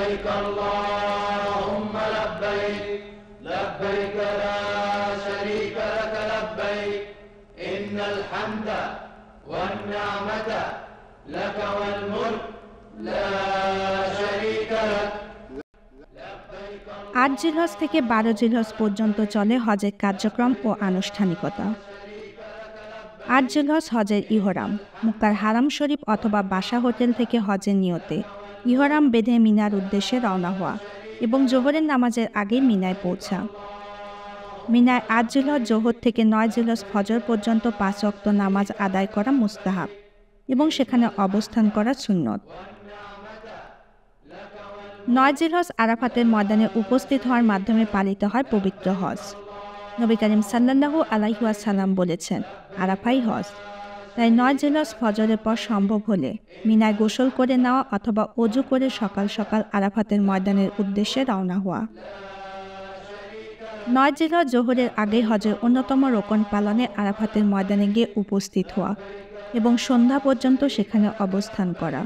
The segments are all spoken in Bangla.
لبيك اللهم لبيك لبيك لا شريك لك لبيك إن الحمد والنعمة لك والملك لا شريك لك। আট জিলহজ থেকে 12 জিলহজ পর্যন্ত চলে হজের কার্যক্রম ও আনুষ্ঠানিকতা। 8 জিলহজ হজের ইহরাম, মক্কার হারাম শরীফ অথবা বাসা হোটেল থেকে হজের নিয়তে ইহরাম বেঁধে মিনার উদ্দেশ্যে রওনা হওয়া এবং জোহরের নামাজের আগে মিনায় পৌঁছা। মিনায় 8 জিলহজ জোহর থেকে 9 জিলহজ ফজর পর্যন্ত 5 ওয়াক্ত নামাজ আদায় করা মুস্তাহাব এবং সেখানে অবস্থান করা সুন্নত। 9 জিলহজ আরাফাতের ময়দানে উপস্থিত হওয়ার মাধ্যমে পালিত হয় পবিত্র হজ। নবী করিম সাল্লাল্লাহু আলাইহি ওয়াসাল্লাম বলেছেন, আরাফাই হজ। তাই 9 জিলহজ ফজরের পর সম্ভব হলে মিনায় গোসল করে নেওয়া অথবা ওযু করে সকাল সকাল আরাফাতের ময়দানের উদ্দেশ্যে রওনা হওয়া। 9 জিলহজ জোহরের আগে হজের অন্যতম রোকন পালনে আরাফাতের ময়দানে গিয়ে উপস্থিত হওয়া এবং সন্ধ্যা পর্যন্ত সেখানে অবস্থান করা,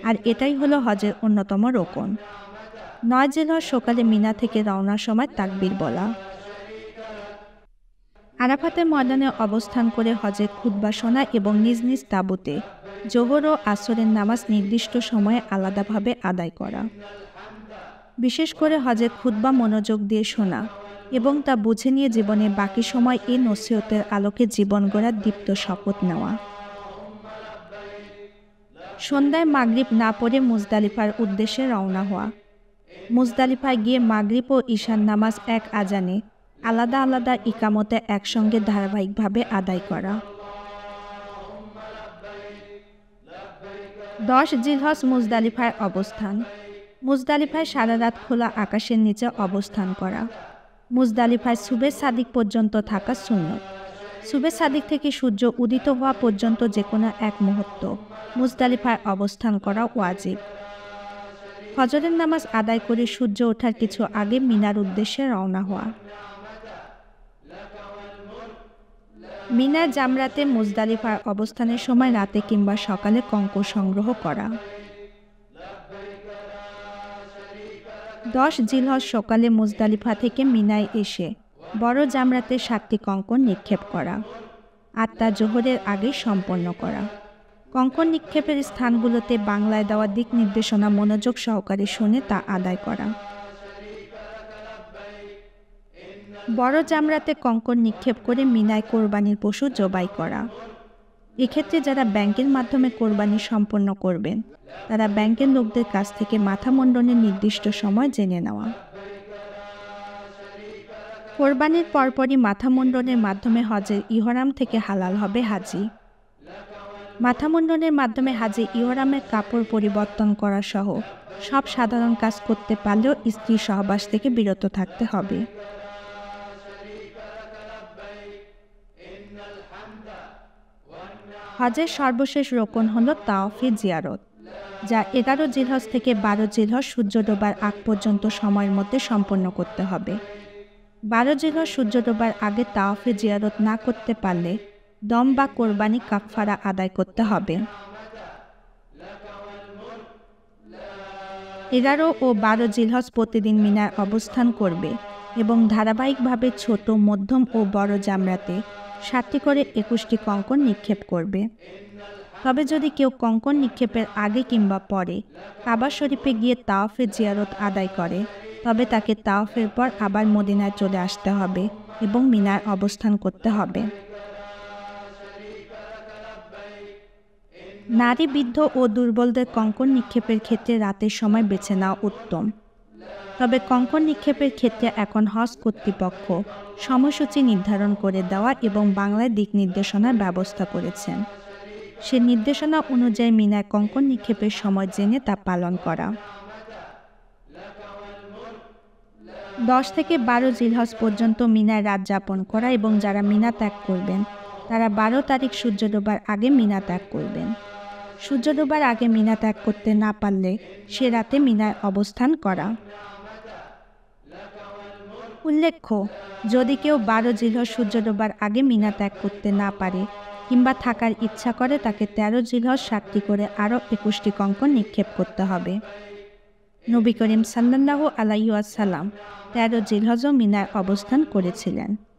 আর এটাই হলো হজের অন্যতম রোকন। 9 জিলহজ সকালে মিনা থেকে রওনার সময় তাকবীর বলা। আরাফাতের ময়দানে অবস্থান করে হজের খুতবা শোনা এবং নিজ নিজ তাঁবুতে জোহর ও আসরের নামাজ নির্দিষ্ট সময়ে আলাদাভাবে আদায় করা। বিশেষ করে হজের খুতবা মনোযোগ দিয়ে শোনা এবং তা বুঝে নিয়ে জীবনের বাকি সময় এই নসিহতের আলোকে জীবন গড়ার দীপ্ত শপথ নেওয়া। সন্ধ্যায় মাগরিব না পড়ে মুজদালিফার উদ্দেশ্যে রওনা হওয়া। মুজদালিফায় গিয়ে মাগরিব ও ঈশার নামাজ এক আজানে আলাদা আলাদা ইকামতে একসঙ্গে ধারাবাহিকভাবে আদায় করা। 10 জিলহজ মুজদালিফায় অবস্থান। মুজদালিফায় সারা রাত খোলা আকাশের নিচে অবস্থান করা। মুজদালিফায় সুবে সাদিক পর্যন্ত থাকা সুন্নত। সুবে সাদিক থেকে সূর্য উদিত হওয়া পর্যন্ত যে কোনো এক মুহূর্ত মুজদালিফায় অবস্থান করা ওয়াজিব। ফজরের নামাজ আদায় করে সূর্য ওঠার কিছু আগে মিনার উদ্দেশ্যে রওনা হওয়া। মিনার জামরাতে মুজদালিফার অবস্থানের সময় রাতে কিংবা সকালে কঙ্কর সংগ্রহ করা। 10 জিলহজ সকালে মুজদালিফা থেকে মিনায় এসে বড় জামরাতে 7টি কঙ্কর নিক্ষেপ করা, আর তা জোহরের আগে সম্পন্ন করা। কঙ্কর নিক্ষেপের স্থানগুলোতে বাংলায় দেওয়া দিক নির্দেশনা মনোযোগ সহকারে শুনে তা আদায় করা। বড় জামরাতে কঙ্কর নিক্ষেপ করে মিনায় কোরবানির পশু জবাই করা। এক্ষেত্রে যারা ব্যাংকের মাধ্যমে কোরবানি সম্পন্ন করবেন তারা ব্যাংকের লোকদের কাছ থেকে মাথা মুন্ডনের নির্দিষ্ট সময় জেনে নেওয়া। কোরবানির পরপরই মাথা মুন্ডনের মাধ্যমে হজের ইহরাম থেকে হালাল হবে হাজি। মাথা মুন্ডনের মাধ্যমে হাজি ইহরামের কাপড় পরিবর্তন করা সহ সব সাধারণ কাজ করতে পারলেও স্ত্রী সহবাস থেকে বিরত থাকতে হবে। হজের সর্বশেষ রোকন হল তাওয়াফে জিয়ারত, যা 11 জিলহজ থেকে 12 জিলহজ সূর্য ডোবার আগ পর্যন্ত সময়ের মধ্যে সম্পন্ন করতে হবে। 12 জিলহজ সূর্য ডোবার আগে তাওয়াফে জিয়ারত না করতে পারলে দম বা কোরবানি কাফফারা আদায় করতে হবে। 11 ও 12 জিলহজ প্রতিদিন মিনায় অবস্থান করবে এবং ধারাবাহিকভাবে ছোট, মধ্যম ও বড় জামরাতে 7টি করে 21টি কঙ্কর নিক্ষেপ করবে। তবে যদি কেউ কঙ্কর নিক্ষেপের আগে কিংবা পরে কাবা শরীফে গিয়ে তাওয়াফে জিয়ারত আদায় করে তবে তাকে তাওয়াফের পর আবার মদিনায় চলে আসতে হবে এবং মিনায় অবস্থান করতে হবে। নারী, বৃদ্ধ ও দুর্বলদের কঙ্কর নিক্ষেপের ক্ষেত্রে রাতের সময় বেছে নেওয়া উত্তম। তবে কঙ্কর নিক্ষেপের ক্ষেত্রে এখন হজ কর্তৃপক্ষ সময়সূচি নির্ধারণ করে দেওয়া এবং বাংলায় দিক নির্দেশনার ব্যবস্থা করেছেন। সে নির্দেশনা অনুযায়ী মিনায় কঙ্কর নিক্ষেপের সময় জেনে তা পালন করা। 10 থেকে 12 জিলহজ পর্যন্ত মিনায় রাত যাপন করা এবং যারা মিনা ত্যাগ করবেন তারা 12 তারিখ সূর্য ডোবার আগে মিনা ত্যাগ করবেন। সূর্য ডোবার আগে মিনা ত্যাগ করতে না পারলে সে রাতে মিনায় অবস্থান করা। উল্লেখ্য, যদি কেউ 12 জিলহজ সূর্য ডোবার আগে মিনা ত্যাগ করতে না পারে কিংবা থাকার ইচ্ছা করে তাকে 13 জিলহজ 7টি করে আরও 21টি কঙ্কর নিক্ষেপ করতে হবে। নবী করিম সাল্লাল্লাহু আলাইহি ওয়াসাল্লাম 13 জিলহজ মিনায় অবস্থান করেছিলেন।